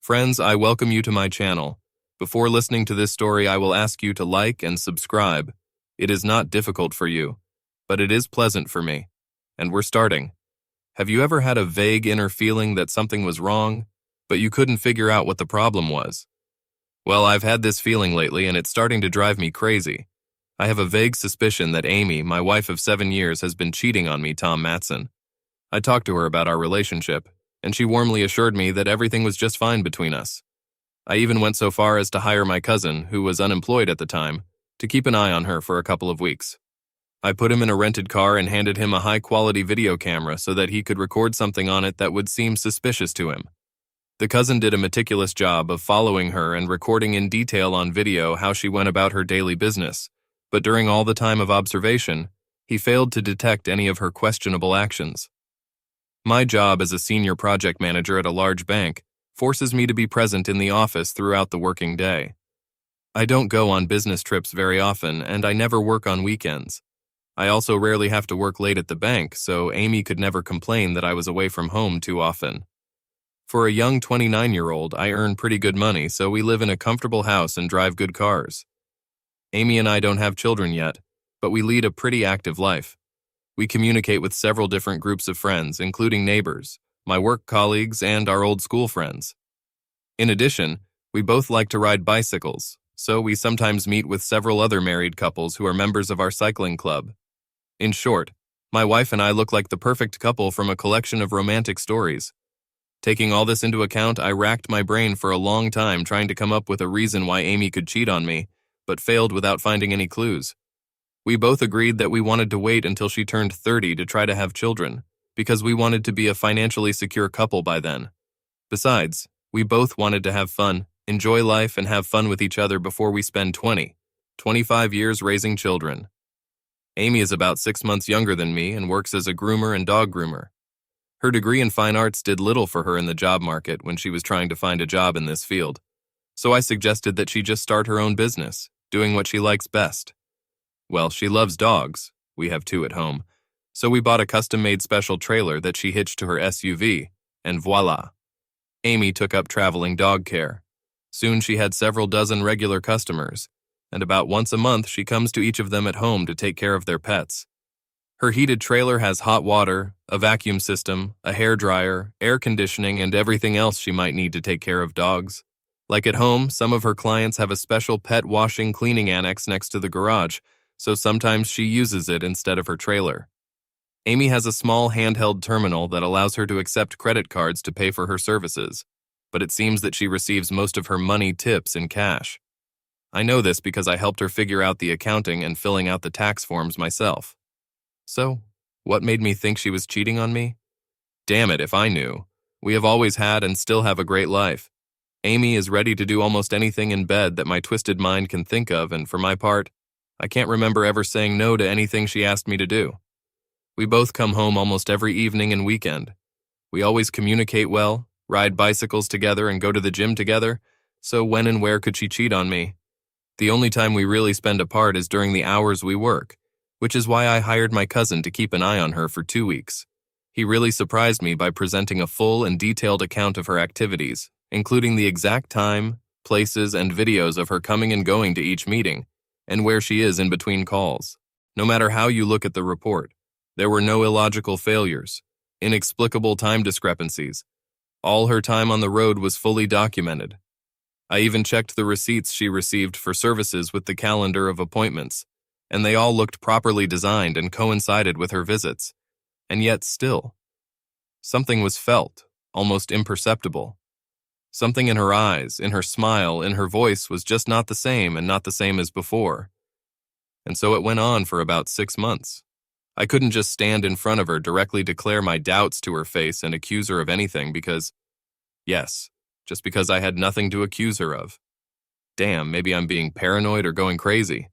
Friends, I welcome you to my channel. Before listening to this story, I will ask you to like and subscribe. It is not difficult for you, but it is pleasant for me. And we're starting. Have you ever had a vague inner feeling that something was wrong, but you couldn't figure out what the problem was? Well, I've had this feeling lately, and it's starting to drive me crazy. I have a vague suspicion that Amy, my wife of 7 years, has been cheating on me, Tom Matson. I talked to her about our relationship, and she warmly assured me that everything was just fine between us. I even went so far as to hire my cousin, who was unemployed at the time, to keep an eye on her for a couple of weeks. I put him in a rented car and handed him a high-quality video camera so that he could record something on it that would seem suspicious to him. The cousin did a meticulous job of following her and recording in detail on video how she went about her daily business, but during all the time of observation, he failed to detect any of her questionable actions. My job as a senior project manager at a large bank forces me to be present in the office throughout the working day. I don't go on business trips very often, and I never work on weekends. I also rarely have to work late at the bank, so Amy could never complain that I was away from home too often. For a young 29-year-old, I earn pretty good money, so we live in a comfortable house and drive good cars. Amy and I don't have children yet, but we lead a pretty active life. We communicate with several different groups of friends, including neighbors, my work colleagues, and our old school friends. In addition, we both like to ride bicycles, so we sometimes meet with several other married couples who are members of our cycling club. In short, my wife and I look like the perfect couple from a collection of romantic stories. Taking all this into account, I racked my brain for a long time trying to come up with a reason why Amy could cheat on me, but failed without finding any clues. We both agreed that we wanted to wait until she turned 30 to try to have children, because we wanted to be a financially secure couple by then. Besides, we both wanted to have fun, enjoy life, and have fun with each other before we spend 25 years raising children. Amy is about 6 months younger than me and works as a groomer and dog groomer. Her degree in fine arts did little for her in the job market when she was trying to find a job in this field, so I suggested that she just start her own business, doing what she likes best. Well, she loves dogs, we have 2 at home, so we bought a custom-made special trailer that she hitched to her SUV, and voila. Amy took up traveling dog care. Soon she had several dozen regular customers, and about once a month she comes to each of them at home to take care of their pets. Her heated trailer has hot water, a vacuum system, a hairdryer, air conditioning, and everything else she might need to take care of dogs. Like at home, some of her clients have a special pet washing cleaning annex next to the garage, so sometimes she uses it instead of her trailer. Amy has a small handheld terminal that allows her to accept credit cards to pay for her services, but it seems that she receives most of her money tips in cash. I know this because I helped her figure out the accounting and filling out the tax forms myself. So, what made me think she was cheating on me? Damn it if I knew. We have always had and still have a great life. Amy is ready to do almost anything in bed that my twisted mind can think of, and for my part, I can't remember ever saying no to anything she asked me to do. We both come home almost every evening and weekend. We always communicate well, ride bicycles together, and go to the gym together, so when and where could she cheat on me? The only time we really spend apart is during the hours we work, which is why I hired my cousin to keep an eye on her for 2 weeks. He really surprised me by presenting a full and detailed account of her activities, including the exact time, places, and videos of her coming and going to each meeting, and where she is in between calls. No matter how you look at the report, there were no illogical failures, inexplicable time discrepancies. All her time on the road was fully documented. I even checked the receipts she received for services with the calendar of appointments, and they all looked properly designed and coincided with her visits. And yet still, something was felt, almost imperceptible. Something in her eyes, in her smile, in her voice was just not the same and not the same as before. And so it went on for about 6 months. I couldn't just stand in front of her, directly declare my doubts to her face and accuse her of anything because I had nothing to accuse her of. Damn, maybe I'm being paranoid or going crazy.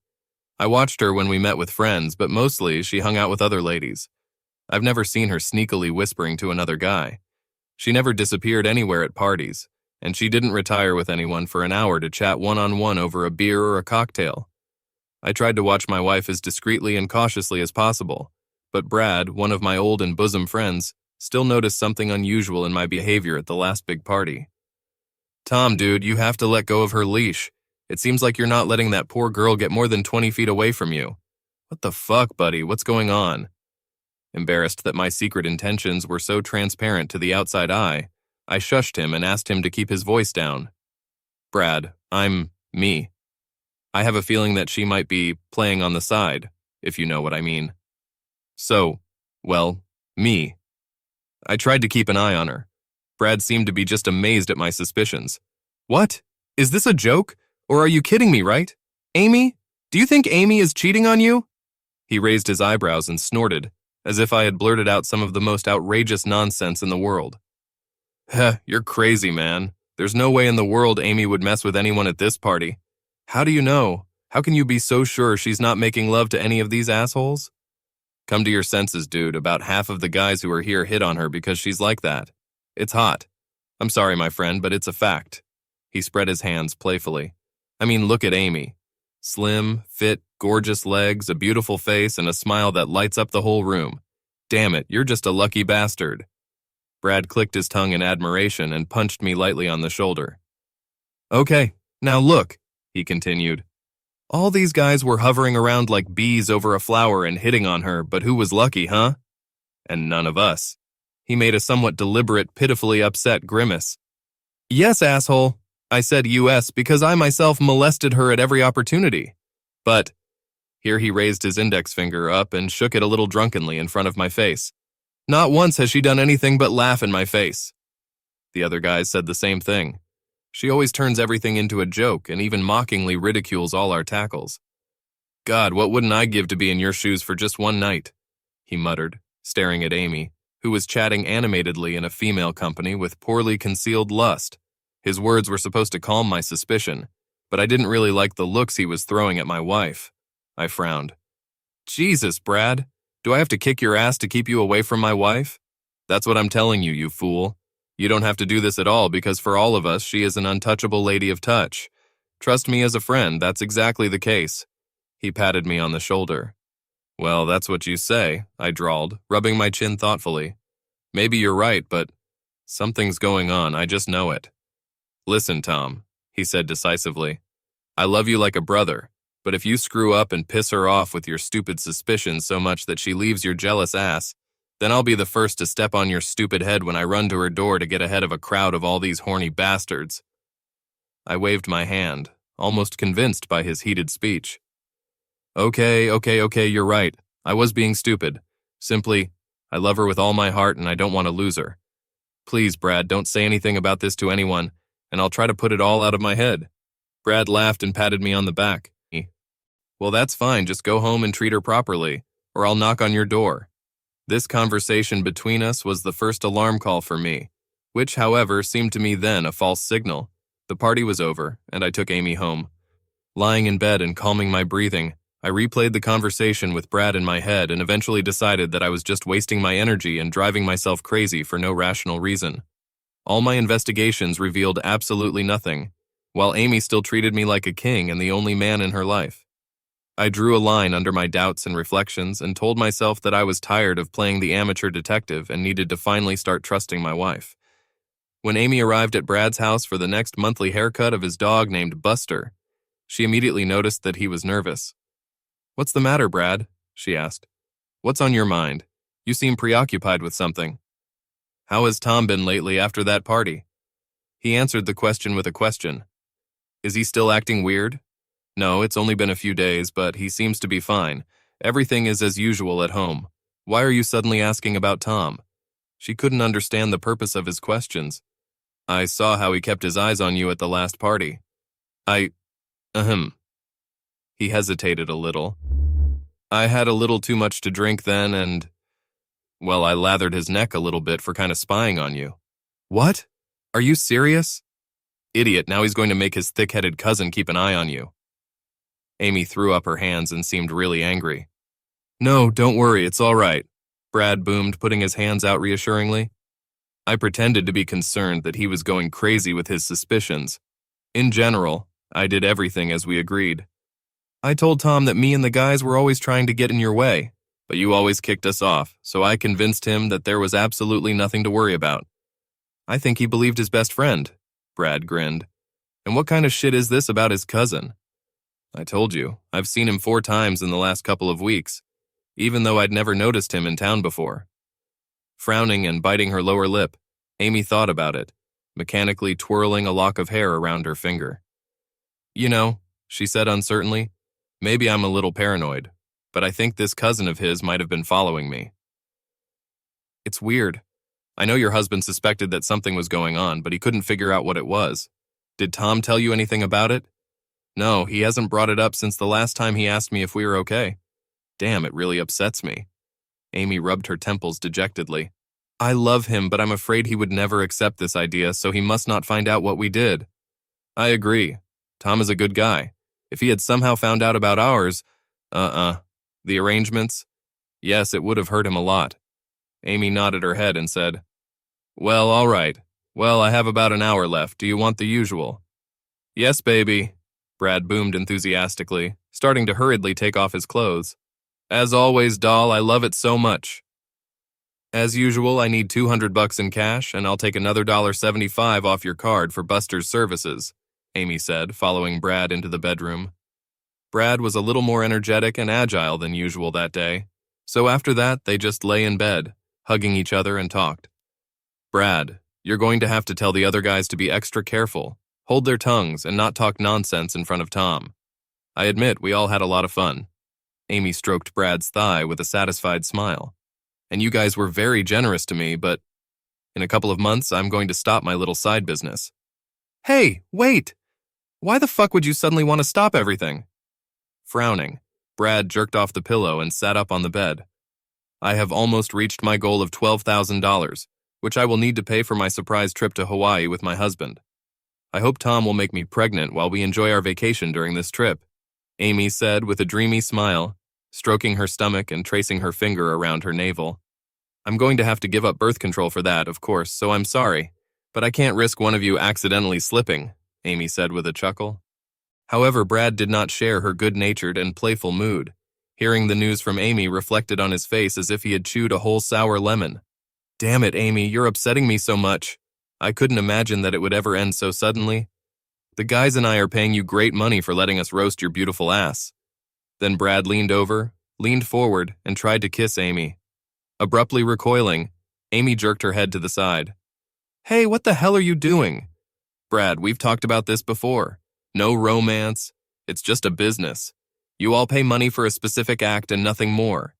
I watched her when we met with friends, but mostly she hung out with other ladies. I've never seen her sneakily whispering to another guy. She never disappeared anywhere at parties, and she didn't retire with anyone for an hour to chat one-on-one over a beer or a cocktail. I tried to watch my wife as discreetly and cautiously as possible, but Brad, one of my old and bosom friends, still noticed something unusual in my behavior at the last big party. Tom, dude, you have to let go of her leash. It seems like you're not letting that poor girl get more than 20 feet away from you. What the fuck, buddy? What's going on? Embarrassed that my secret intentions were so transparent to the outside eye, I shushed him and asked him to keep his voice down. Brad, I'm me. I have a feeling that she might be playing on the side, if you know what I mean. So, well, me. I tried to keep an eye on her. Brad seemed to be just amazed at my suspicions. What? Is this a joke? Or are you kidding me, right? Amy? Do you think Amy is cheating on you? He raised his eyebrows and snorted, as if I had blurted out some of the most outrageous nonsense in the world. Heh, you're crazy, man. There's no way in the world Amy would mess with anyone at this party. How do you know? How can you be so sure she's not making love to any of these assholes? Come to your senses, dude. About half of the guys who are here hit on her because she's like that. It's hot. I'm sorry, my friend, but it's a fact. He spread his hands playfully. I mean, look at Amy. Slim, fit, gorgeous legs, a beautiful face, and a smile that lights up the whole room. Damn it, you're just a lucky bastard. Brad clicked his tongue in admiration and punched me lightly on the shoulder. Okay, now look, he continued. All these guys were hovering around like bees over a flower and hitting on her, but who was lucky, huh? And none of us. He made a somewhat deliberate, pitifully upset grimace. Yes, asshole. I said US because I myself molested her at every opportunity. But, here he raised his index finger up and shook it a little drunkenly in front of my face. Not once has she done anything but laugh in my face. The other guys said the same thing. She always turns everything into a joke and even mockingly ridicules all our tackles. God, what wouldn't I give to be in your shoes for just one night? He muttered, staring at Amy, who was chatting animatedly in a female company with poorly concealed lust. His words were supposed to calm my suspicion, but I didn't really like the looks he was throwing at my wife. I frowned. Jesus, Brad, do I have to kick your ass to keep you away from my wife? That's what I'm telling you, you fool. You don't have to do this at all because for all of us, she is an untouchable lady of touch. Trust me as a friend, that's exactly the case. He patted me on the shoulder. Well, that's what you say, I drawled, rubbing my chin thoughtfully. Maybe you're right, but something's going on, I just know it. Listen, Tom, he said decisively. I love you like a brother, but if you screw up and piss her off with your stupid suspicions so much that she leaves your jealous ass, then I'll be the first to step on your stupid head when I run to her door to get ahead of a crowd of all these horny bastards. I waved my hand, almost convinced by his heated speech. Okay, you're right. I was being stupid. Simply, I love her with all my heart and I don't want to lose her. Please, Brad, don't say anything about this to anyone, and I'll try to put it all out of my head. Brad laughed and patted me on the back. Well, that's fine, just go home and treat her properly, or I'll knock on your door. This conversation between us was the first alarm call for me, which, however, seemed to me then a false signal. The party was over, and I took Amy home. Lying in bed and calming my breathing, I replayed the conversation with Brad in my head and eventually decided that I was just wasting my energy and driving myself crazy for no rational reason. All my investigations revealed absolutely nothing, while Amy still treated me like a king and the only man in her life. I drew a line under my doubts and reflections and told myself that I was tired of playing the amateur detective and needed to finally start trusting my wife. When Amy arrived at Brad's house for the next monthly haircut of his dog named Buster, she immediately noticed that he was nervous. What's the matter, Brad? She asked. What's on your mind? You seem preoccupied with something. How has Tom been lately after that party? He answered the question with a question. Is he still acting weird? No, it's only been a few days, but he seems to be fine. Everything is as usual at home. Why are you suddenly asking about Tom? She couldn't understand the purpose of his questions. I saw how he kept his eyes on you at the last party. He hesitated a little. I had a little too much to drink then and, well, I lathered his neck a little bit for kind of spying on you. What? Are you serious? Idiot, now he's going to make his thick-headed cousin keep an eye on you. Amy threw up her hands and seemed really angry. No, don't worry, it's all right, Brad boomed, putting his hands out reassuringly. I pretended to be concerned that he was going crazy with his suspicions. In general, I did everything as we agreed. I told Tom that me and the guys were always trying to get in your way, but you always kicked us off, so I convinced him that there was absolutely nothing to worry about. I think he believed his best friend. Brad grinned. And what kind of shit is this about his cousin? I told you, I've seen him 4 times in the last couple of weeks, even though I'd never noticed him in town before. Frowning and biting her lower lip, Amy thought about it, mechanically twirling a lock of hair around her finger. You know, she said uncertainly, maybe I'm a little paranoid, but I think this cousin of his might have been following me. It's weird. I know your husband suspected that something was going on, but he couldn't figure out what it was. Did Tom tell you anything about it? No, he hasn't brought it up since the last time he asked me if we were okay. Damn, it really upsets me. Amy rubbed her temples dejectedly. I love him, but I'm afraid he would never accept this idea, so he must not find out what we did. I agree. Tom is a good guy. If he had somehow found out about ours, the arrangements? Yes, it would have hurt him a lot. Amy nodded her head and said, Well, all right. Well, I have about an hour left. Do you want the usual? Yes, baby, Brad boomed enthusiastically, starting to hurriedly take off his clothes. As always, doll, I love it so much. As usual, I need $200 in cash, and I'll take another $1.75 off your card for Buster's services, Amy said, following Brad into the bedroom. Brad was a little more energetic and agile than usual that day, so after that, they just lay in bed, hugging each other and talked. Brad, you're going to have to tell the other guys to be extra careful, hold their tongues, and not talk nonsense in front of Tom. I admit we all had a lot of fun. Amy stroked Brad's thigh with a satisfied smile. And you guys were very generous to me, but in a couple of months, I'm going to stop my little side business. Hey, wait! Why the fuck would you suddenly want to stop everything? Frowning, Brad jerked off the pillow and sat up on the bed. I have almost reached my goal of $12,000, which I will need to pay for my surprise trip to Hawaii with my husband. I hope Tom will make me pregnant while we enjoy our vacation during this trip, Amy said with a dreamy smile, stroking her stomach and tracing her finger around her navel. I'm going to have to give up birth control for that, of course, so I'm sorry, but I can't risk one of you accidentally slipping, Amy said with a chuckle. However, Brad did not share her good-natured and playful mood. Hearing the news from Amy reflected on his face as if he had chewed a whole sour lemon. Damn it, Amy, you're upsetting me so much. I couldn't imagine that it would ever end so suddenly. The guys and I are paying you great money for letting us roast your beautiful ass. Then Brad leaned forward, and tried to kiss Amy. Abruptly recoiling, Amy jerked her head to the side. Hey, what the hell are you doing? Brad, we've talked about this before. No romance. It's just a business. You all pay money for a specific act and nothing more.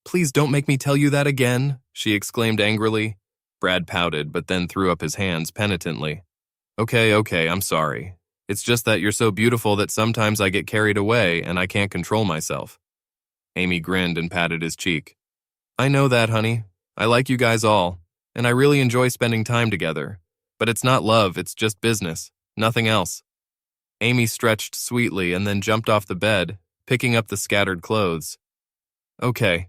Please don't make me tell you that again, she exclaimed angrily. Brad pouted, but then threw up his hands penitently. Okay, I'm sorry. It's just that you're so beautiful that sometimes I get carried away and I can't control myself. Amy grinned and patted his cheek. I know that, honey. I like you guys all, and I really enjoy spending time together. But it's not love, it's just business. Nothing else. Amy stretched sweetly and then jumped off the bed, picking up the scattered clothes. Okay,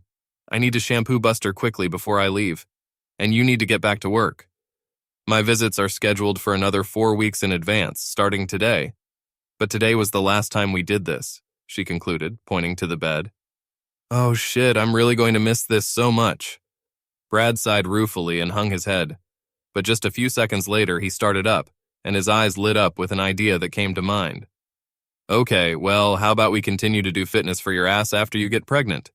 I need to shampoo Buster quickly before I leave, and you need to get back to work. My visits are scheduled for another 4 weeks in advance, starting today. But today was the last time we did this, she concluded, pointing to the bed. Oh shit, I'm really going to miss this so much. Brad sighed ruefully and hung his head. But just a few seconds later, he started up, and his eyes lit up with an idea that came to mind. Okay, well, how about we continue to do fitness for your ass after you get pregnant?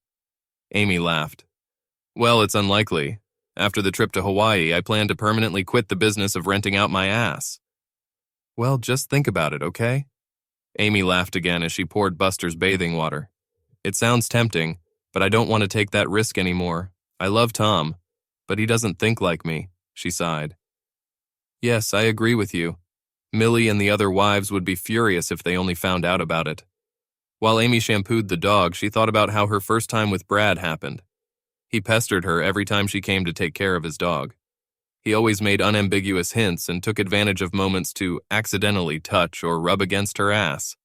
Amy laughed. Well, it's unlikely. After the trip to Hawaii, I plan to permanently quit the business of renting out my ass. Well, just think about it, okay? Amy laughed again as she poured Buster's bathing water. It sounds tempting, but I don't want to take that risk anymore. I love Tom, but he doesn't think like me, she sighed. Yes, I agree with you. Millie and the other wives would be furious if they only found out about it. While Amy shampooed the dog, she thought about how her first time with Brad happened. He pestered her every time she came to take care of his dog. He always made unambiguous hints and took advantage of moments to accidentally touch or rub against her ass.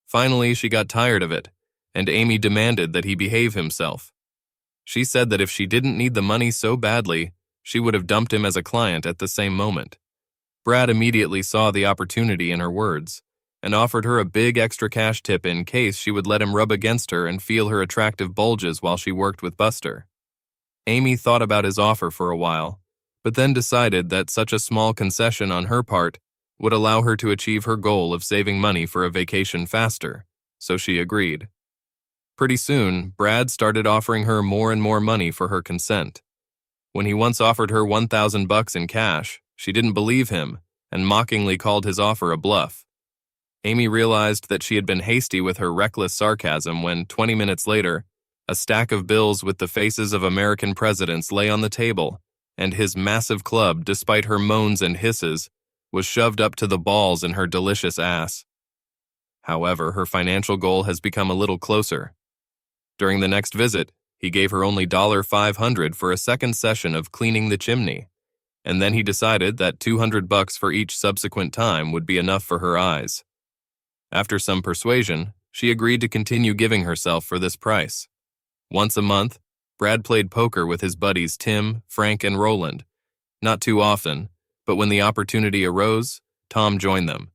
Finally, she got tired of it, and Amy demanded that he behave himself. She said that if she didn't need the money so badly, she would have dumped him as a client at the same moment. Brad immediately saw the opportunity in her words and offered her a big extra cash tip in case she would let him rub against her and feel her attractive bulges while she worked with Buster. Amy thought about his offer for a while, but then decided that such a small concession on her part would allow her to achieve her goal of saving money for a vacation faster, so she agreed. Pretty soon, Brad started offering her more and more money for her consent. When he once offered her $1,000 in cash, she didn't believe him and mockingly called his offer a bluff. Amy realized that she had been hasty with her reckless sarcasm when, 20 minutes later, a stack of bills with the faces of American presidents lay on the table, and his massive club, despite her moans and hisses, was shoved up to the balls in her delicious ass. However, her financial goal has become a little closer. During the next visit, he gave her only $500 for a second session of cleaning the chimney, and then he decided that $200 for each subsequent time would be enough for her eyes. After some persuasion, she agreed to continue giving herself for this price. Once a month, Brad played poker with his buddies Tim, Frank, and Roland. Not too often, but when the opportunity arose, Tom joined them.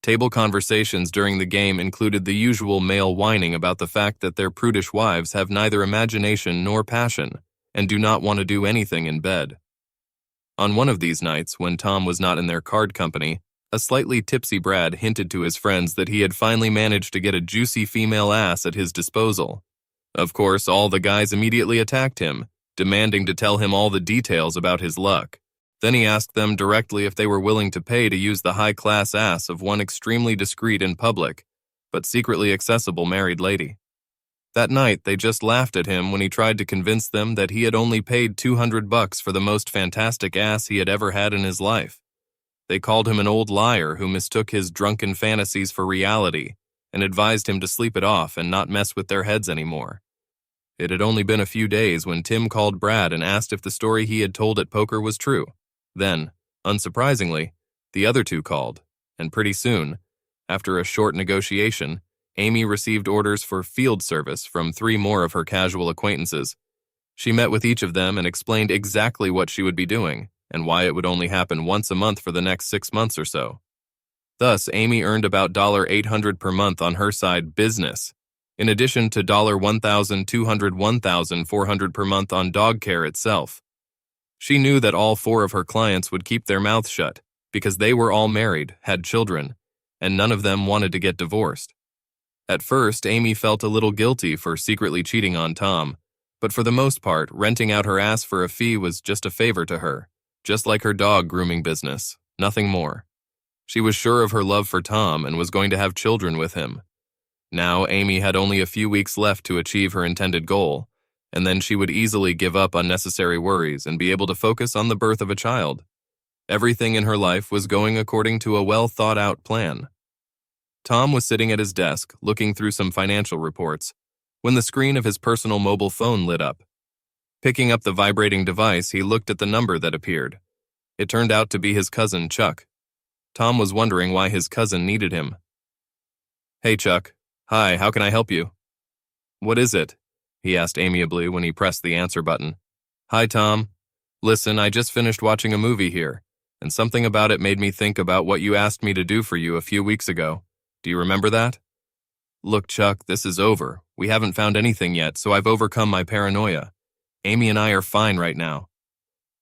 Table conversations during the game included the usual male whining about the fact that their prudish wives have neither imagination nor passion and do not want to do anything in bed. On one of these nights, when Tom was not in their card company, a slightly tipsy Brad hinted to his friends that he had finally managed to get a juicy female ass at his disposal. Of course, all the guys immediately attacked him, demanding to tell him all the details about his luck. Then he asked them directly if they were willing to pay to use the high-class ass of one extremely discreet in public, but secretly accessible married lady. That night, they just laughed at him when he tried to convince them that he had only paid $200 for the most fantastic ass he had ever had in his life. They called him an old liar who mistook his drunken fantasies for reality and advised him to sleep it off and not mess with their heads anymore. It had only been a few days when Tim called Brad and asked if the story he had told at poker was true. Then, unsurprisingly, the other two called, and pretty soon, after a short negotiation, Amy received orders for field service from 3 more of her casual acquaintances. She met with each of them and explained exactly what she would be doing and why it would only happen once a month for the next 6 months or so. Thus, Amy earned about $800 per month on her side business, in addition to $1,200–$1,400 per month on dog care itself. She knew that all 4 of her clients would keep their mouths shut because they were all married, had children, and none of them wanted to get divorced. At first, Amy felt a little guilty for secretly cheating on Tom, but for the most part, renting out her ass for a fee was just a favor to her, just like her dog grooming business, nothing more. She was sure of her love for Tom and was going to have children with him. Now, Amy had only a few weeks left to achieve her intended goal, and then she would easily give up unnecessary worries and be able to focus on the birth of a child. Everything in her life was going according to a well-thought-out plan. Tom was sitting at his desk, looking through some financial reports, when the screen of his personal mobile phone lit up. Picking up the vibrating device, he looked at the number that appeared. It turned out to be his cousin, Chuck. Tom was wondering why his cousin needed him. "Hey, Chuck. Hi, how can I help you?" "What is it?" he asked amiably when he pressed the answer button. "Hi, Tom. Listen, I just finished watching a movie here, and something about it made me think about what you asked me to do for you a few weeks ago. Do you remember that?" "Look, Chuck, this is over. We haven't found anything yet, so I've overcome my paranoia. Amy and I are fine right now."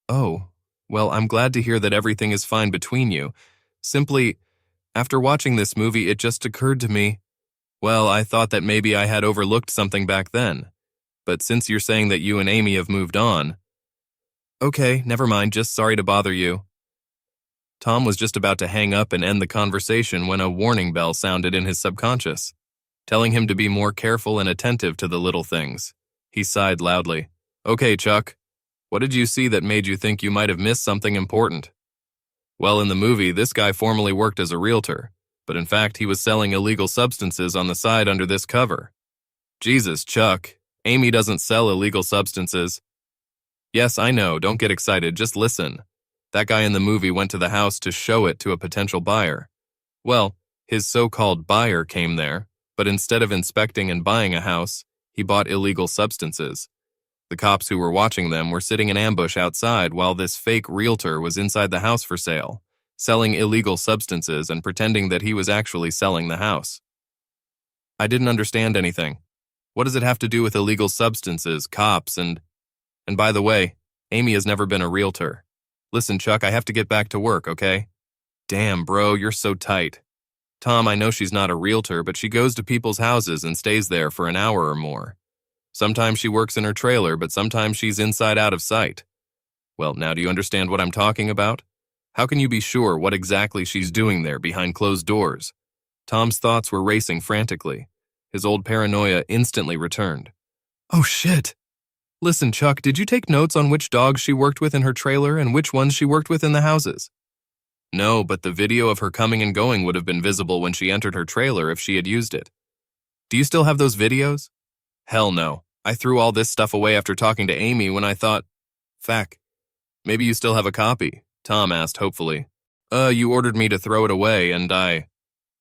"Oh, well, I'm glad to hear that everything is fine between you. Simply, after watching this movie, it just occurred to me, well, I thought that maybe I had overlooked something back then. But since you're saying that you and Amy have moved on..." "Okay, never mind, just sorry to bother you." Tom was just about to hang up and end the conversation when a warning bell sounded in his subconscious, telling him to be more careful and attentive to the little things. He sighed loudly. "Okay, Chuck, what did you see that made you think you might have missed something important?" "Well, in the movie, this guy formerly worked as a realtor, but in fact, he was selling illegal substances on the side under this cover." "Jesus, Chuck, Amy doesn't sell illegal substances." "Yes, I know, don't get excited, just listen. That guy in the movie went to the house to show it to a potential buyer. Well, his so-called buyer came there, but instead of inspecting and buying a house, he bought illegal substances. The cops who were watching them were sitting in ambush outside while this fake realtor was inside the house for sale, selling illegal substances and pretending that he was actually selling the house." "I didn't understand anything. What does it have to do with illegal substances, cops, and by the way, Amy has never been a realtor. Listen, Chuck, I have to get back to work, okay?" Damn, bro, you're so tight. Tom, I know she's not a realtor, but she goes to people's houses and stays there for an hour or more. Sometimes she works in her trailer, but sometimes she's inside out of sight. Well, now do you understand what I'm talking about? How can you be sure what exactly she's doing there behind closed doors? Tom's thoughts were racing frantically. His old paranoia instantly returned. Oh shit! Listen, Chuck, did you take notes on which dogs she worked with in her trailer and which ones she worked with in the houses? No, but the video of her coming and going would have been visible when she entered her trailer if she had used it. Do you still have those videos? Hell no. I threw all this stuff away after talking to Amy when I thought, Fack, maybe you still have a copy, Tom asked hopefully. You ordered me to throw it away and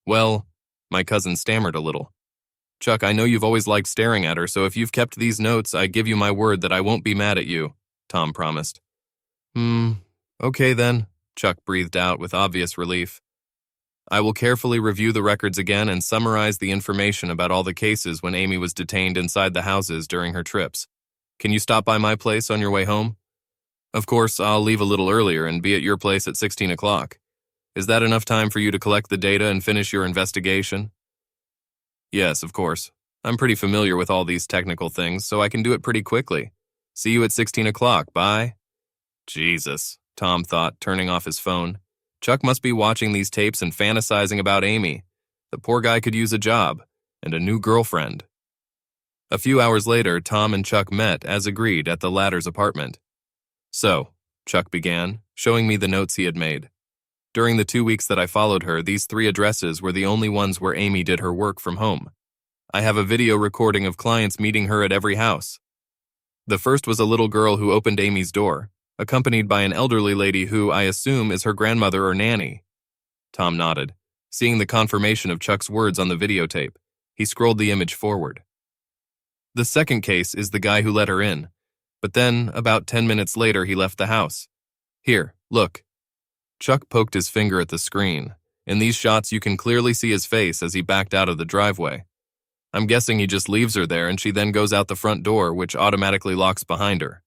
well, my cousin stammered a little. Chuck, I know you've always liked staring at her, so if you've kept these notes, I give you my word that I won't be mad at you, Tom promised. Okay then, Chuck breathed out with obvious relief. I will carefully review the records again and summarize the information about all the cases when Amy was detained inside the houses during her trips. Can you stop by my place on your way home? Of course, I'll leave a little earlier and be at your place at 16 o'clock. Is that enough time for you to collect the data and finish your investigation? Yes, of course. I'm pretty familiar with all these technical things, so I can do it pretty quickly. See you at 16 o'clock, bye. Jesus, Tom thought, turning off his phone. Chuck must be watching these tapes and fantasizing about Amy. The poor guy could use a job and a new girlfriend. A few hours later, Tom and Chuck met, as agreed, at the latter's apartment. So, Chuck began, showing me the notes he had made. During the 2 weeks that I followed her, these 3 addresses were the only ones where Amy did her work from home. I have a video recording of clients meeting her at every house. The first was a little girl who opened Amy's door, accompanied by an elderly lady who, I assume, is her grandmother or nanny. Tom nodded, seeing the confirmation of Chuck's words on the videotape. He scrolled the image forward. The second case is the guy who let her in, but then, about 10 minutes later, he left the house. Here, look. Chuck poked his finger at the screen. In these shots, you can clearly see his face as he backed out of the driveway. I'm guessing he just leaves her there and she then goes out the front door, which automatically locks behind her.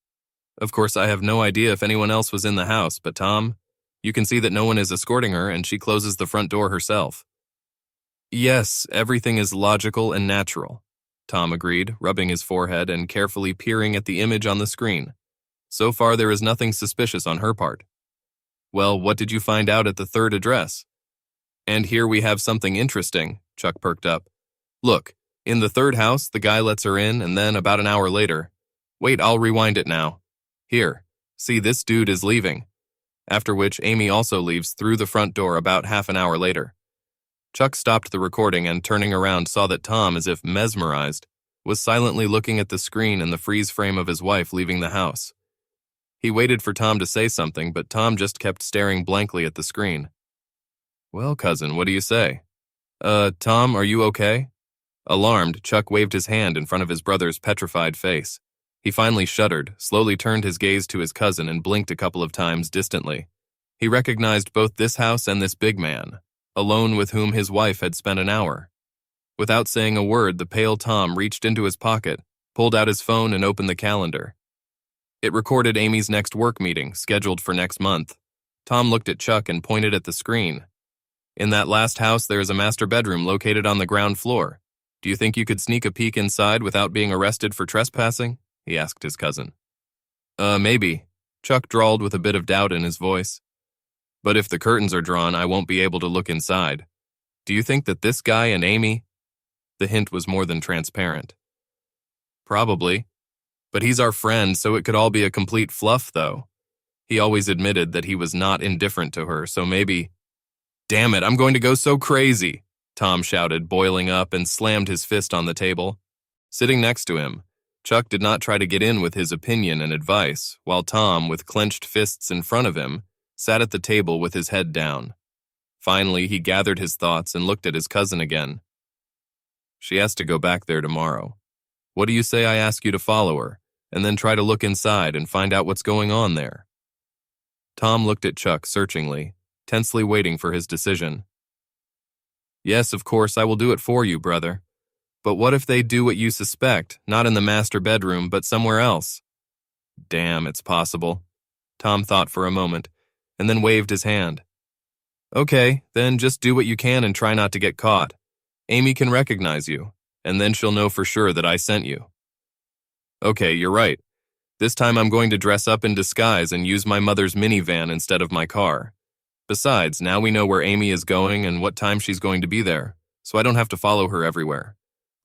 Of course, I have no idea if anyone else was in the house, but Tom, you can see that no one is escorting her and she closes the front door herself. Yes, everything is logical and natural, Tom agreed, rubbing his forehead and carefully peering at the image on the screen. So far, there is nothing suspicious on her part. Well, what did you find out at the third address? And here we have something interesting, Chuck perked up. Look, in the third house, the guy lets her in and then about an hour later. Wait, I'll rewind it now. Here, see, this dude is leaving. After which, Amy also leaves through the front door about half an hour later. Chuck stopped the recording and, turning around, saw that Tom, as if mesmerized, was silently looking at the screen and the freeze frame of his wife leaving the house. He waited for Tom to say something, but Tom just kept staring blankly at the screen. Well, cousin, what do you say? Tom, are you okay? Alarmed, Chuck waved his hand in front of his brother's petrified face. He finally shuddered, slowly turned his gaze to his cousin and blinked a couple of times distantly. He recognized both this house and this big man, alone with whom his wife had spent an hour. Without saying a word, the pale Tom reached into his pocket, pulled out his phone and opened the calendar. It recorded Amy's next work meeting, scheduled for next month. Tom looked at Chuck and pointed at the screen. In that last house, there is a master bedroom located on the ground floor. Do you think you could sneak a peek inside without being arrested for trespassing? He asked his cousin. Maybe, Chuck drawled with a bit of doubt in his voice. But if the curtains are drawn, I won't be able to look inside. Do you think that this guy and Amy? The hint was more than transparent. Probably. But he's our friend, so it could all be a complete fluff, though. He always admitted that he was not indifferent to her, so maybe... Damn it, I'm going to go so crazy, Tom shouted, boiling up, and slammed his fist on the table. Sitting next to him, Chuck did not try to get in with his opinion and advice, while Tom, with clenched fists in front of him, sat at the table with his head down. Finally, he gathered his thoughts and looked at his cousin again. She has to go back there tomorrow. What do you say I ask you to follow her, and then try to look inside and find out what's going on there? Tom looked at Chuck searchingly, tensely waiting for his decision. Yes, of course, I will do it for you, brother. But what if they do what you suspect, not in the master bedroom, but somewhere else? Damn, it's possible. Tom thought for a moment, and then waved his hand. Okay, then just do what you can and try not to get caught. Amy can recognize you, and then she'll know for sure that I sent you. Okay, you're right. This time I'm going to dress up in disguise and use my mother's minivan instead of my car. Besides, now we know where Amy is going and what time she's going to be there, so I don't have to follow her everywhere.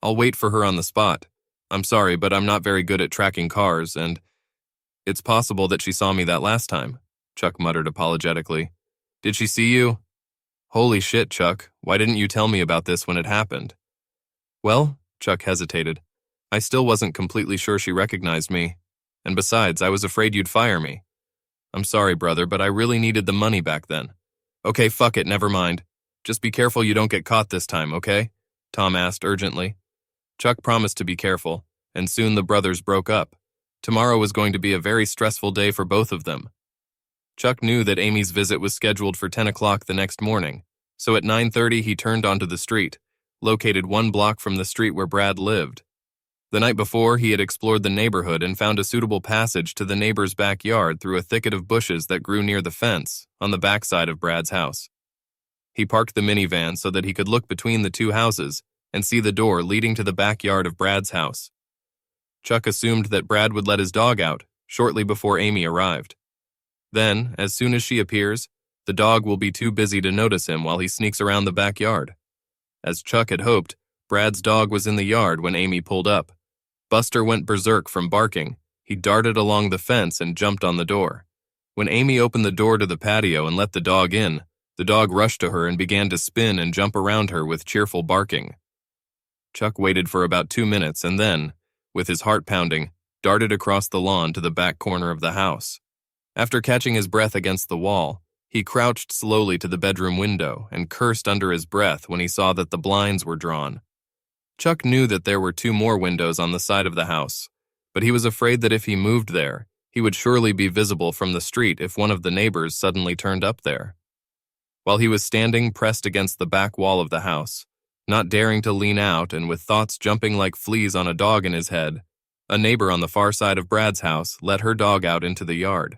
I'll wait for her on the spot. I'm sorry, but I'm not very good at tracking cars, and it's possible that she saw me that last time, Chuck muttered apologetically. Did she see you? Holy shit, Chuck. Why didn't you tell me about this when it happened? Well, Chuck hesitated. I still wasn't completely sure she recognized me. And besides, I was afraid you'd fire me. I'm sorry, brother, but I really needed the money back then. Okay, fuck it, never mind. Just be careful you don't get caught this time, okay? Tom asked urgently. Chuck promised to be careful, and soon the brothers broke up. Tomorrow was going to be a very stressful day for both of them. Chuck knew that Amy's visit was scheduled for 10 o'clock the next morning, so at 9:30 he turned onto the street, located 1 block from the street where Brad lived. The night before, he had explored the neighborhood and found a suitable passage to the neighbor's backyard through a thicket of bushes that grew near the fence on the backside of Brad's house. He parked the minivan so that he could look between the 2 houses and see the door leading to the backyard of Brad's house. Chuck assumed that Brad would let his dog out shortly before Amy arrived. Then, as soon as she appears, the dog will be too busy to notice him while he sneaks around the backyard. As Chuck had hoped, Brad's dog was in the yard when Amy pulled up. Buster went berserk from barking. He darted along the fence and jumped on the door. When Amy opened the door to the patio and let the dog in, the dog rushed to her and began to spin and jump around her with cheerful barking. Chuck waited for about 2 minutes and then, with his heart pounding, darted across the lawn to the back corner of the house. After catching his breath against the wall, he crouched slowly to the bedroom window and cursed under his breath when he saw that the blinds were drawn. Chuck knew that there were 2 more windows on the side of the house, but he was afraid that if he moved there, he would surely be visible from the street if one of the neighbors suddenly turned up there. While he was standing pressed against the back wall of the house, not daring to lean out and with thoughts jumping like fleas on a dog in his head, a neighbor on the far side of Brad's house let her dog out into the yard.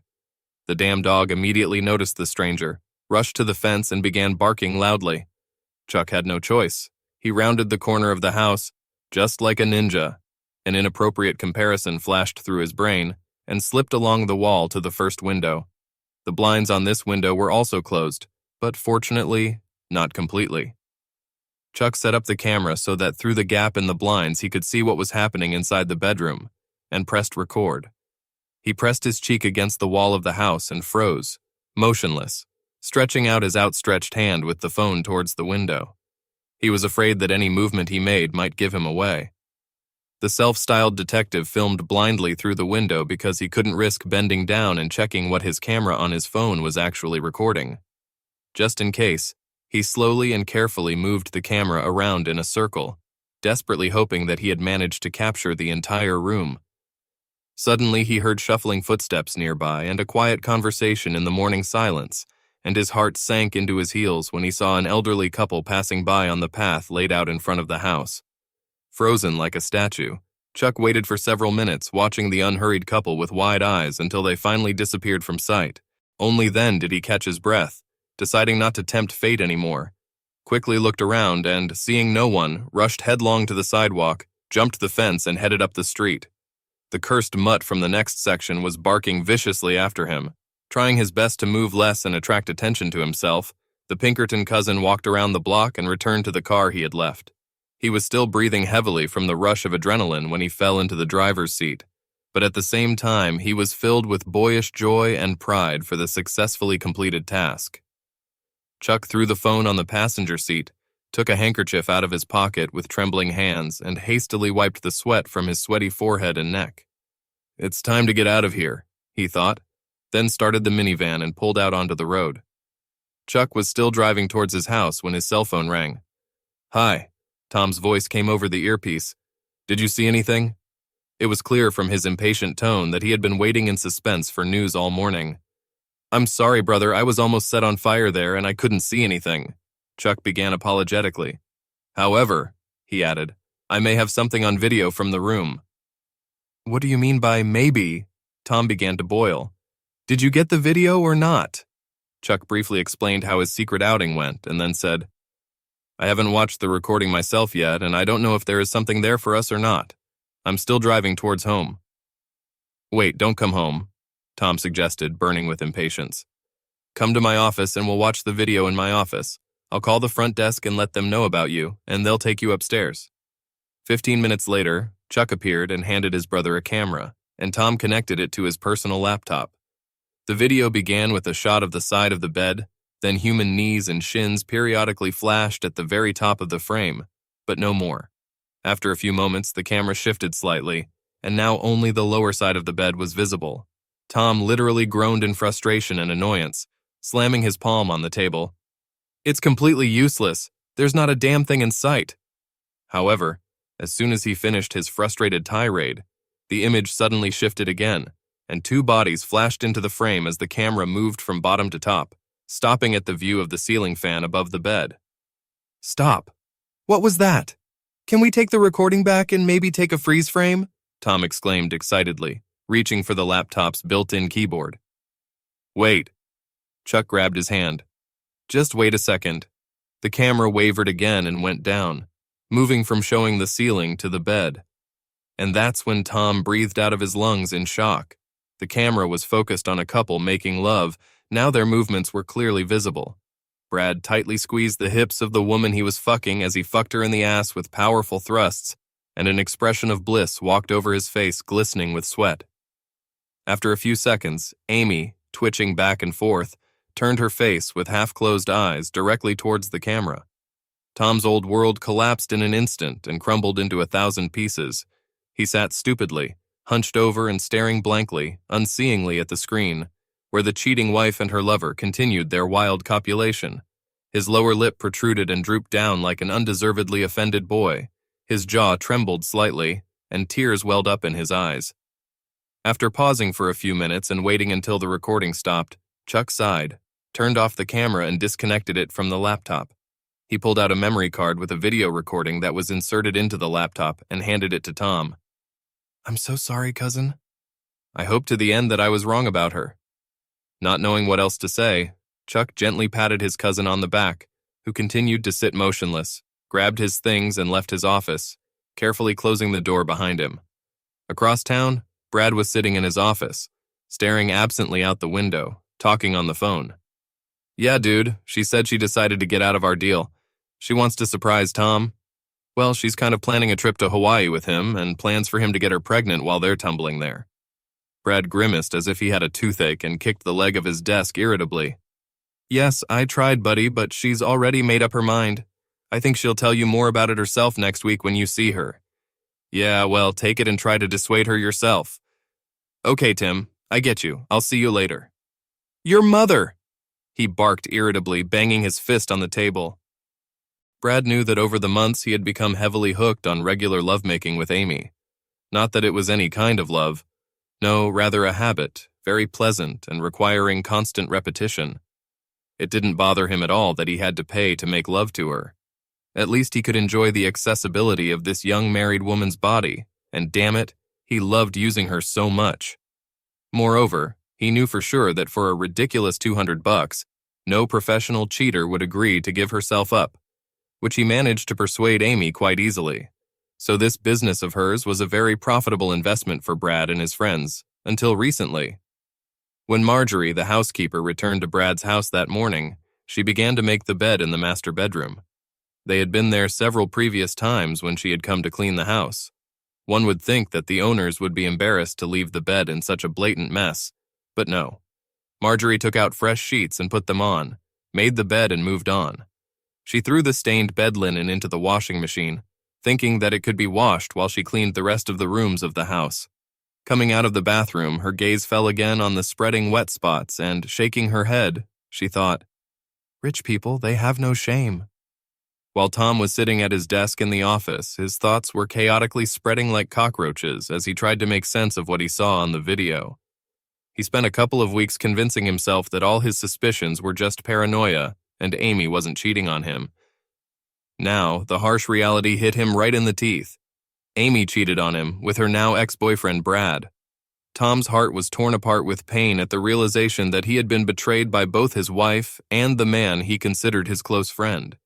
The damn dog immediately noticed the stranger, rushed to the fence and began barking loudly. Chuck had no choice. He rounded the corner of the house, just like a ninja. An inappropriate comparison flashed through his brain, and slipped along the wall to the first window. The blinds on this window were also closed, but fortunately, not completely. Chuck set up the camera so that through the gap in the blinds he could see what was happening inside the bedroom, and pressed record. He pressed his cheek against the wall of the house and froze, motionless, stretching out his outstretched hand with the phone towards the window. He was afraid that any movement he made might give him away. The self-styled detective filmed blindly through the window because he couldn't risk bending down and checking what his camera on his phone was actually recording. Just in case, he slowly and carefully moved the camera around in a circle, desperately hoping that he had managed to capture the entire room. Suddenly he heard shuffling footsteps nearby and a quiet conversation in the morning silence, and his heart sank into his heels when he saw an elderly couple passing by on the path laid out in front of the house. Frozen like a statue, Chuck waited for several minutes, watching the unhurried couple with wide eyes until they finally disappeared from sight. Only then did he catch his breath, deciding not to tempt fate anymore. Quickly looked around and, seeing no one, rushed headlong to the sidewalk, jumped the fence and headed up the street. The cursed mutt from the next section was barking viciously after him. Trying his best to move less and attract attention to himself, the Pinkerton cousin walked around the block and returned to the car he had left. He was still breathing heavily from the rush of adrenaline when he fell into the driver's seat, but at the same time he was filled with boyish joy and pride for the successfully completed task. Chuck threw the phone on the passenger seat, took a handkerchief out of his pocket with trembling hands, and hastily wiped the sweat from his sweaty forehead and neck. "It's time to get out of here," he thought, then started the minivan and pulled out onto the road. Chuck was still driving towards his house when his cell phone rang. "Hi," Tom's voice came over the earpiece. "Did you see anything?" It was clear from his impatient tone that he had been waiting in suspense for news all morning. "I'm sorry, brother, I was almost set on fire there and I couldn't see anything," Chuck began apologetically. "However," he added, "I may have something on video from the room." "What do you mean by maybe?" Tom began to boil. "Did you get the video or not?" Chuck briefly explained how his secret outing went and then said, I haven't watched the recording myself yet, and I don't know if there is something there for us or not. I'm still driving towards home. Wait, don't come home, Tom suggested, burning with impatience. Come to my office and we'll watch the video in my office. I'll call the front desk and let them know about you, and they'll take you upstairs. 15 minutes later, Chuck appeared and handed his brother a camera, and Tom connected it to his personal laptop. The video began with a shot of the side of the bed, then human knees and shins periodically flashed at the very top of the frame, but no more. After a few moments, the camera shifted slightly, and now only the lower side of the bed was visible. Tom literally groaned in frustration and annoyance, slamming his palm on the table. It's completely useless. There's not a damn thing in sight. However, as soon as he finished his frustrated tirade, the image suddenly shifted again, and two bodies flashed into the frame as the camera moved from bottom to top, stopping at the view of the ceiling fan above the bed. Stop. What was that? Can we take the recording back and maybe take a freeze frame? Tom exclaimed excitedly, reaching for the laptop's built-in keyboard. Wait. Chuck grabbed his hand. Just wait a second. The camera wavered again and went down, moving from showing the ceiling to the bed. And that's when Tom breathed out of his lungs in shock. The camera was focused on a couple making love. Now their movements were clearly visible. Brad tightly squeezed the hips of the woman he was fucking as he fucked her in the ass with powerful thrusts, and an expression of bliss walked over his face glistening with sweat. After a few seconds, Amy, twitching back and forth, turned her face with half-closed eyes directly towards the camera. Tom's old world collapsed in an instant and crumbled into 1,000 pieces. He sat stupidly, hunched over and staring blankly, unseeingly at the screen, where the cheating wife and her lover continued their wild copulation. His lower lip protruded and drooped down like an undeservedly offended boy. His jaw trembled slightly, and tears welled up in his eyes. After pausing for a few minutes and waiting until the recording stopped, Chuck sighed, turned off the camera and disconnected it from the laptop. He pulled out a memory card with a video recording that was inserted into the laptop and handed it to Tom. I'm so sorry, cousin. I hope to the end that I was wrong about her. Not knowing what else to say, Chuck gently patted his cousin on the back, who continued to sit motionless, grabbed his things and left his office, carefully closing the door behind him. Across town, Brad was sitting in his office, staring absently out the window, talking on the phone. Yeah, dude, she said she decided to get out of our deal. She wants to surprise Tom. Well, she's kind of planning a trip to Hawaii with him and plans for him to get her pregnant while they're tumbling there. Brad grimaced as if he had a toothache and kicked the leg of his desk irritably. Yes, I tried, buddy, but she's already made up her mind. I think she'll tell you more about it herself next week when you see her. Yeah, well, take it and try to dissuade her yourself. Okay, Tim, I get you. I'll see you later. Your mother! He barked irritably, banging his fist on the table. Brad knew that over the months he had become heavily hooked on regular lovemaking with Amy. Not that it was any kind of love. No, rather a habit, very pleasant and requiring constant repetition. It didn't bother him at all that he had to pay to make love to her. At least he could enjoy the accessibility of this young married woman's body, and damn it, he loved using her so much. Moreover, he knew for sure that for a ridiculous $200, no professional cheater would agree to give herself up, which he managed to persuade Amy quite easily. So this business of hers was a very profitable investment for Brad and his friends, until recently. When Marjorie, the housekeeper, returned to Brad's house that morning, she began to make the bed in the master bedroom. They had been there several previous times when she had come to clean the house. One would think that the owners would be embarrassed to leave the bed in such a blatant mess, but no. Marjorie took out fresh sheets and put them on, made the bed and moved on. She threw the stained bed linen into the washing machine, thinking that it could be washed while she cleaned the rest of the rooms of the house. Coming out of the bathroom, her gaze fell again on the spreading wet spots and, shaking her head, she thought, "Rich people, they have no shame." While Tom was sitting at his desk in the office, his thoughts were chaotically spreading like cockroaches as he tried to make sense of what he saw on the video. He spent a couple of weeks convincing himself that all his suspicions were just paranoia and Amy wasn't cheating on him. Now, the harsh reality hit him right in the teeth. Amy cheated on him with her now ex-boyfriend Brad. Tom's heart was torn apart with pain at the realization that he had been betrayed by both his wife and the man he considered his close friend.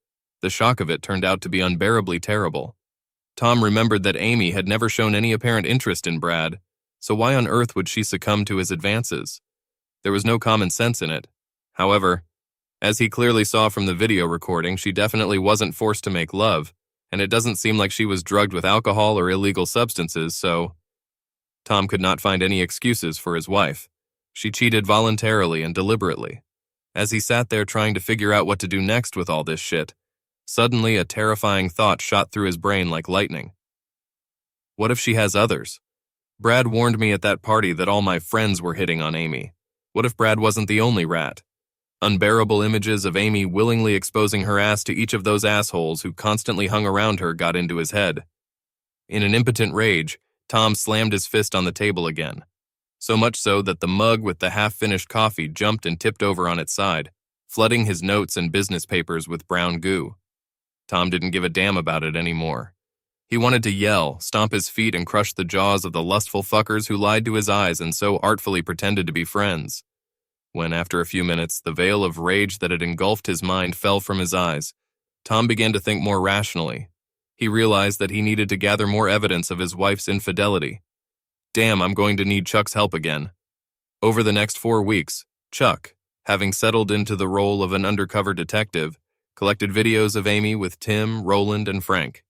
The shock of it turned out to be unbearably terrible. Tom remembered that Amy had never shown any apparent interest in Brad, so why on earth would she succumb to his advances? There was no common sense in it. However, as he clearly saw from the video recording, she definitely wasn't forced to make love, and it doesn't seem like she was drugged with alcohol or illegal substances, so Tom could not find any excuses for his wife. She cheated voluntarily and deliberately. As he sat there trying to figure out what to do next with all this shit, suddenly a terrifying thought shot through his brain like lightning. What if she has others? Brad warned me at that party that all my friends were hitting on Amy. What if Brad wasn't the only rat? Unbearable images of Amy willingly exposing her ass to each of those assholes who constantly hung around her got into his head. In an impotent rage, Tom slammed his fist on the table again. So much so that the mug with the half-finished coffee jumped and tipped over on its side, flooding his notes and business papers with brown goo. Tom didn't give a damn about it anymore. He wanted to yell, stomp his feet, and crush the jaws of the lustful fuckers who lied to his eyes and so artfully pretended to be friends. When, after a few minutes, the veil of rage that had engulfed his mind fell from his eyes, Tom began to think more rationally. He realized that he needed to gather more evidence of his wife's infidelity. Damn, I'm going to need Chuck's help again. Over the next 4 weeks, Chuck, having settled into the role of an undercover detective, collected videos of Amy with Tim, Roland, and Frank.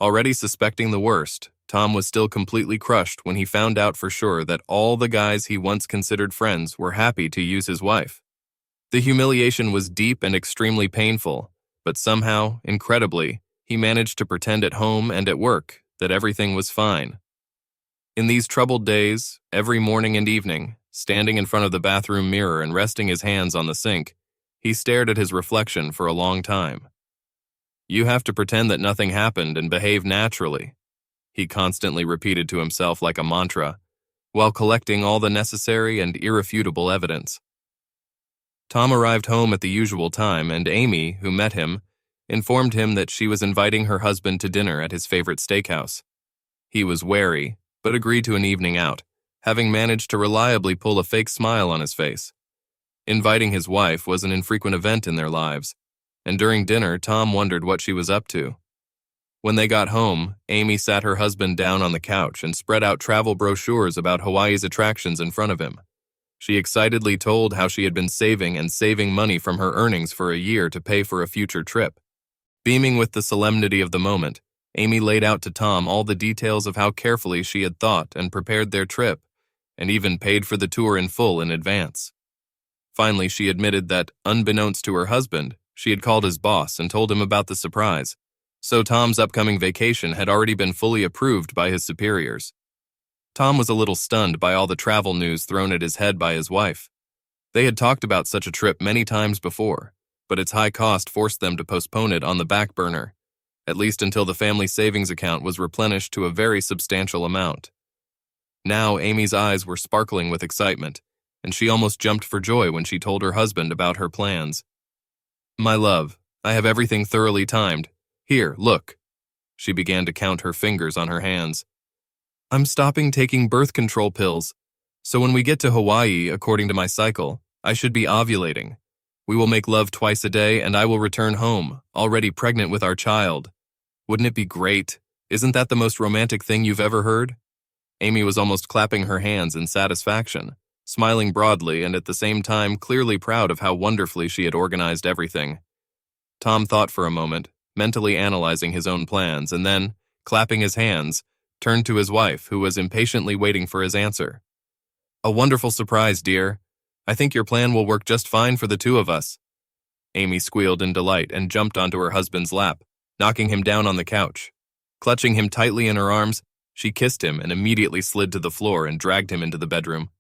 Already suspecting the worst, Tom was still completely crushed when he found out for sure that all the guys he once considered friends were happy to use his wife. The humiliation was deep and extremely painful, but somehow, incredibly, he managed to pretend at home and at work that everything was fine. In these troubled days, every morning and evening, standing in front of the bathroom mirror and resting his hands on the sink, he stared at his reflection for a long time. You have to pretend that nothing happened and behave naturally, he constantly repeated to himself like a mantra, while collecting all the necessary and irrefutable evidence. Tom arrived home at the usual time, and Amy, who met him, informed him that she was inviting her husband to dinner at his favorite steakhouse. He was wary, but agreed to an evening out, having managed to reliably pull a fake smile on his face. Inviting his wife was an infrequent event in their lives, and during dinner, Tom wondered what she was up to. When they got home, Amy sat her husband down on the couch and spread out travel brochures about Hawaii's attractions in front of him. She excitedly told how she had been saving money from her earnings for a year to pay for a future trip. Beaming with the solemnity of the moment, Amy laid out to Tom all the details of how carefully she had thought and prepared their trip, and even paid for the tour in full in advance. Finally, she admitted that, unbeknownst to her husband, she had called his boss and told him about the surprise. So Tom's upcoming vacation had already been fully approved by his superiors. Tom was a little stunned by all the travel news thrown at his head by his wife. They had talked about such a trip many times before, but its high cost forced them to postpone it on the back burner, at least until the family savings account was replenished to a very substantial amount. Now Amy's eyes were sparkling with excitement, and she almost jumped for joy when she told her husband about her plans. "My love, I have everything thoroughly timed. Here, look." She began to count her fingers on her hands. "I'm stopping taking birth control pills, so when we get to Hawaii, according to my cycle, I should be ovulating. We will make love twice a day, and I will return home, already pregnant with our child. Wouldn't it be great? Isn't that the most romantic thing you've ever heard?" Amy was almost clapping her hands in satisfaction, smiling broadly and at the same time clearly proud of how wonderfully she had organized everything. Tom thought for a moment, mentally analyzing his own plans, and then, clapping his hands, turned to his wife, who was impatiently waiting for his answer. "A wonderful surprise, dear. I think your plan will work just fine for the two of us." Amy squealed in delight and jumped onto her husband's lap, knocking him down on the couch. Clutching him tightly in her arms, she kissed him and immediately slid to the floor and dragged him into the bedroom.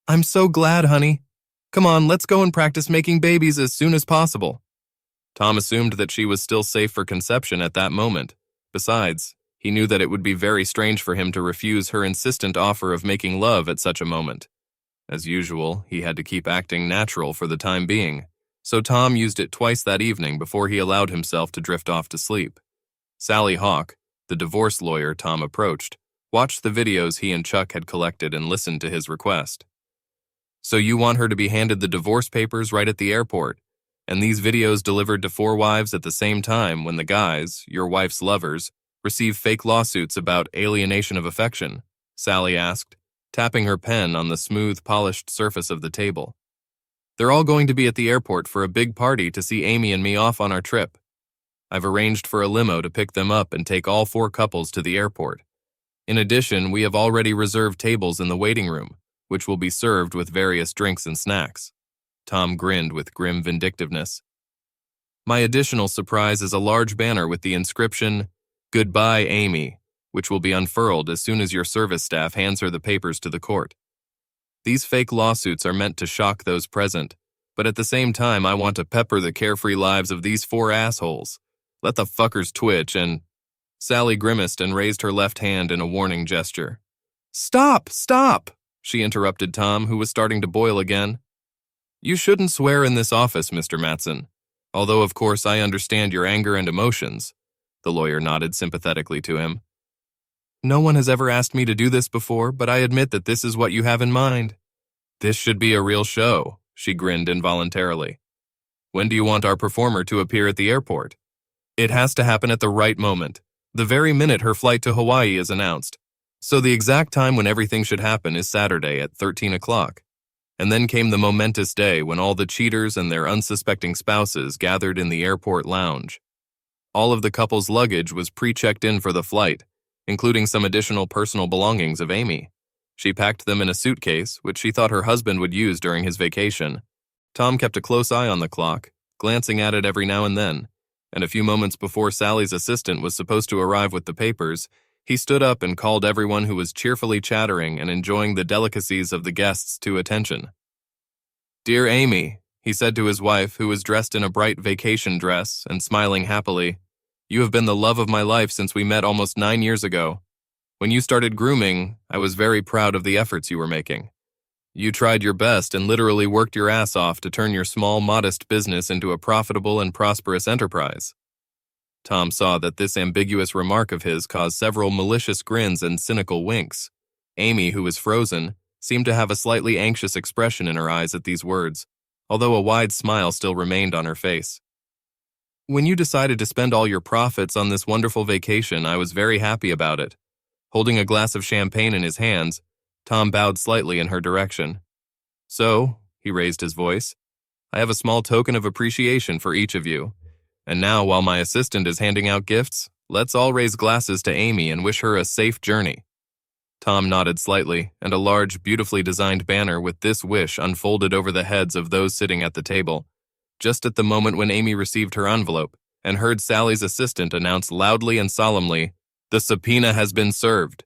"I'm so glad, honey. Come on, let's go and practice making babies as soon as possible." Tom assumed that she was still safe for conception at that moment. Besides, he knew that it would be very strange for him to refuse her insistent offer of making love at such a moment. As usual, he had to keep acting natural for the time being, so Tom used it twice that evening before he allowed himself to drift off to sleep. Sally Hawk, the divorce lawyer Tom approached, watched the videos he and Chuck had collected and listened to his request. So you want her to be handed the divorce papers right at the airport, and these videos delivered to 4 wives at the same time when the guys, your wife's lovers, receive fake lawsuits about alienation of affection? Sally asked, tapping her pen on the smooth, polished surface of the table. They're all going to be at the airport for a big party to see Amy and me off on our trip. I've arranged for a limo to pick them up and take all 4 couples to the airport. In addition, we have already reserved tables in the waiting room, which will be served with various drinks and snacks. Tom grinned with grim vindictiveness. My additional surprise is a large banner with the inscription, "Goodbye, Amy," which will be unfurled as soon as your service staff hands her the papers to the court. These fake lawsuits are meant to shock those present, but at the same time I want to pepper the carefree lives of these 4 assholes. Let the fuckers twitch and... Sally grimaced and raised her left hand in a warning gesture. Stop! Stop! She interrupted Tom, who was starting to boil again. You shouldn't swear in this office, Mr. Matson. Although, of course, I understand your anger and emotions. The lawyer nodded sympathetically to him. No one has ever asked me to do this before, but I admit that this is what you have in mind. This should be a real show, she grinned involuntarily. When do you want our performer to appear at the airport? It has to happen at the right moment, the very minute her flight to Hawaii is announced. So the exact time when everything should happen is Saturday at 13 o'clock. And then came the momentous day when all the cheaters and their unsuspecting spouses gathered in the airport lounge. All of the couple's luggage was pre-checked in for the flight, including some additional personal belongings of Amy. She packed them in a suitcase, which she thought her husband would use during his vacation. Tom kept a close eye on the clock, glancing at it every now and then, and a few moments before Sally's assistant was supposed to arrive with the papers, he stood up and called everyone who was cheerfully chattering and enjoying the delicacies of the guests to attention. Dear Amy, he said to his wife, who was dressed in a bright vacation dress and smiling happily, you have been the love of my life since we met almost 9 years ago. When you started grooming, I was very proud of the efforts you were making. You tried your best and literally worked your ass off to turn your small, modest business into a profitable and prosperous enterprise. Tom saw that this ambiguous remark of his caused several malicious grins and cynical winks. Amy, who was frozen, seemed to have a slightly anxious expression in her eyes at these words, although a wide smile still remained on her face. When you decided to spend all your profits on this wonderful vacation, I was very happy about it. Holding a glass of champagne in his hands, Tom bowed slightly in her direction. So, he raised his voice, I have a small token of appreciation for each of you. And now, while my assistant is handing out gifts, let's all raise glasses to Amy and wish her a safe journey. Tom nodded slightly, and a large, beautifully designed banner with this wish unfolded over the heads of those sitting at the table, just at the moment when Amy received her envelope and heard Sally's assistant announce loudly and solemnly, "The subpoena has been served."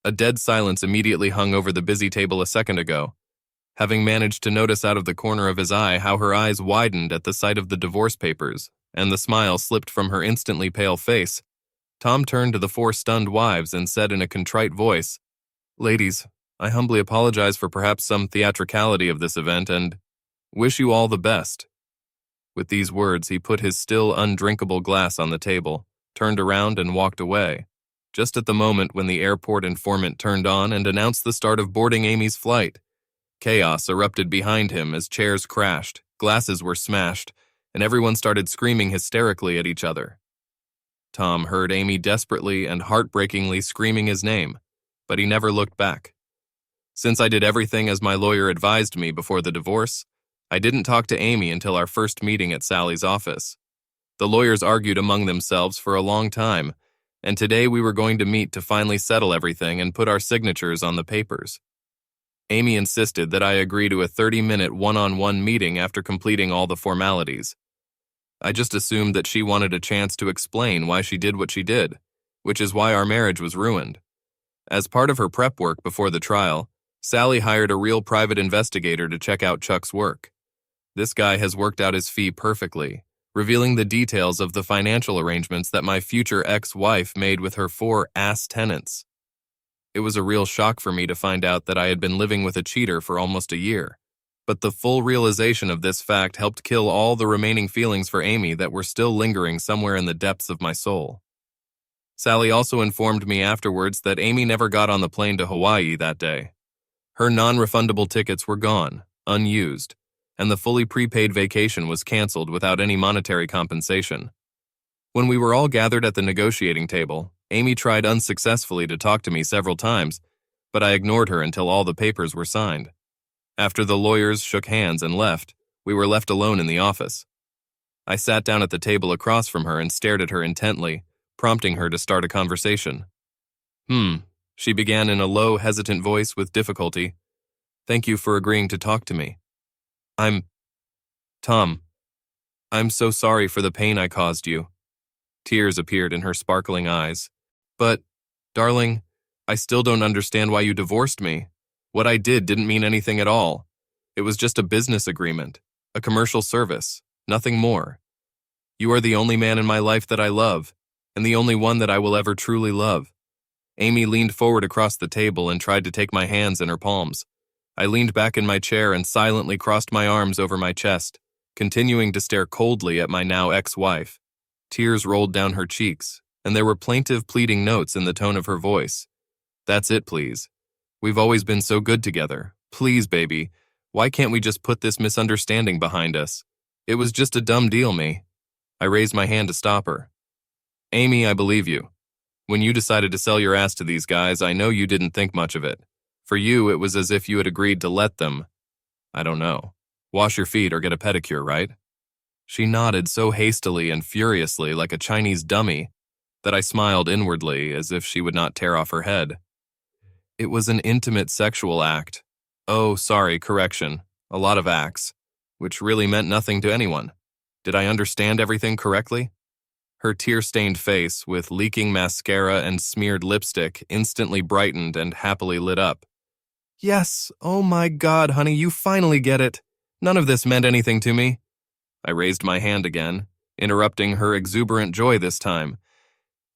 A dead silence immediately hung over the busy table a second ago. Having managed to notice out of the corner of his eye how her eyes widened at the sight of the divorce papers, and the smile slipped from her instantly pale face, Tom turned to the 4 stunned wives and said in a contrite voice, Ladies, I humbly apologize for perhaps some theatricality of this event and wish you all the best. With these words, he put his still undrinkable glass on the table, turned around and walked away, just at the moment when the airport informant turned on and announced the start of boarding Amy's flight. Chaos erupted behind him as chairs crashed, glasses were smashed, and everyone started screaming hysterically at each other. Tom heard Amy desperately and heartbreakingly screaming his name, but he never looked back. Since I did everything as my lawyer advised me before the divorce, I didn't talk to Amy until our first meeting at Sally's office. The lawyers argued among themselves for a long time, and today we were going to meet to finally settle everything and put our signatures on the papers. Amy insisted that I agree to a 30-minute one-on-one meeting after completing all the formalities. I just assumed that she wanted a chance to explain why she did what she did, which is why our marriage was ruined. As part of her prep work before the trial, Sally hired a real private investigator to check out Chuck's work. This guy has worked out his fee perfectly, revealing the details of the financial arrangements that my future ex-wife made with her 4 ass tenants. It was a real shock for me to find out that I had been living with a cheater for almost a year, but the full realization of this fact helped kill all the remaining feelings for Amy that were still lingering somewhere in the depths of my soul. Sally also informed me afterwards that Amy never got on the plane to Hawaii that day. Her non-refundable tickets were gone, unused, and the fully prepaid vacation was canceled without any monetary compensation. When we were all gathered at the negotiating table, Amy tried unsuccessfully to talk to me several times, but I ignored her until all the papers were signed. After the lawyers shook hands and left, we were left alone in the office. I sat down at the table across from her and stared at her intently, prompting her to start a conversation. She began in a low, hesitant voice with difficulty. "Thank you for agreeing to talk to me. Tom, I'm so sorry for the pain I caused you." Tears appeared in her sparkling eyes. "But, darling, I still don't understand why you divorced me. What I did didn't mean anything at all. It was just a business agreement, a commercial service, nothing more. You are the only man in my life that I love, and the only one that I will ever truly love." Amy leaned forward across the table and tried to take my hands in her palms. I leaned back in my chair and silently crossed my arms over my chest, continuing to stare coldly at my now ex-wife. Tears rolled down her cheeks, and there were plaintive, pleading notes in the tone of her voice. "That's it, please. We've always been so good together. Please, baby, why can't we just put this misunderstanding behind us? It was just a dumb deal, me." I raised my hand to stop her. "Amy, I believe you. When you decided to sell your ass to these guys, I know you didn't think much of it. For you, it was as if you had agreed to let them, I don't know, wash your feet or get a pedicure, right?" She nodded so hastily and furiously like a Chinese dummy that I smiled inwardly as if she would not tear off her head. "It was an intimate sexual act. Oh, sorry, correction. A lot of acts, which really meant nothing to anyone. Did I understand everything correctly?" Her tear-stained face, with leaking mascara and smeared lipstick, instantly brightened and happily lit up. "Yes, oh my God, honey, you finally get it. None of this meant anything to me." I raised my hand again, interrupting her exuberant joy this time.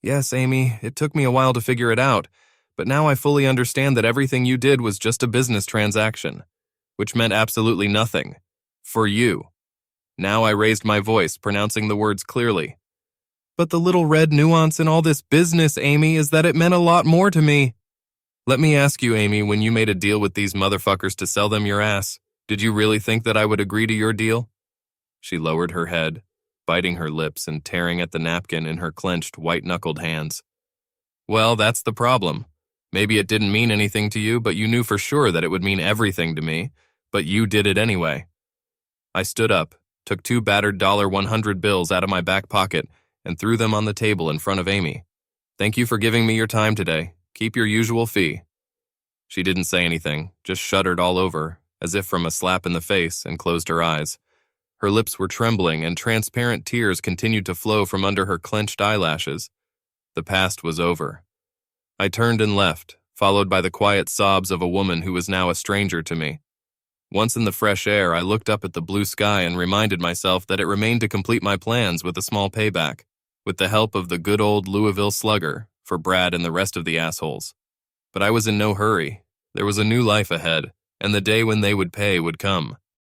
"Yes, Amy, it took me a while to figure it out, but now I fully understand that everything you did was just a business transaction, which meant absolutely nothing. For you." Now I raised my voice, pronouncing the words clearly. "But the little red nuance in all this business, Amy, is that it meant a lot more to me. Let me ask you, Amy, when you made a deal with these motherfuckers to sell them your ass, did you really think that I would agree to your deal?" She lowered her head, biting her lips and tearing at the napkin in her clenched, white-knuckled hands. "Well, that's the problem. Maybe it didn't mean anything to you, but you knew for sure that it would mean everything to me, but you did it anyway." I stood up, took 2 battered $100 bills out of my back pocket, and threw them on the table in front of Amy. "Thank you for giving me your time today. Keep your usual fee." She didn't say anything, just shuddered all over, as if from a slap in the face, and closed her eyes. Her lips were trembling, and transparent tears continued to flow from under her clenched eyelashes. The past was over. I turned and left, followed by the quiet sobs of a woman who was now a stranger to me. Once in the fresh air, I looked up at the blue sky and reminded myself that it remained to complete my plans with a small payback, with the help of the good old Louisville Slugger, for Brad and the rest of the assholes. But I was in no hurry. There was a new life ahead, and the day when they would pay would come.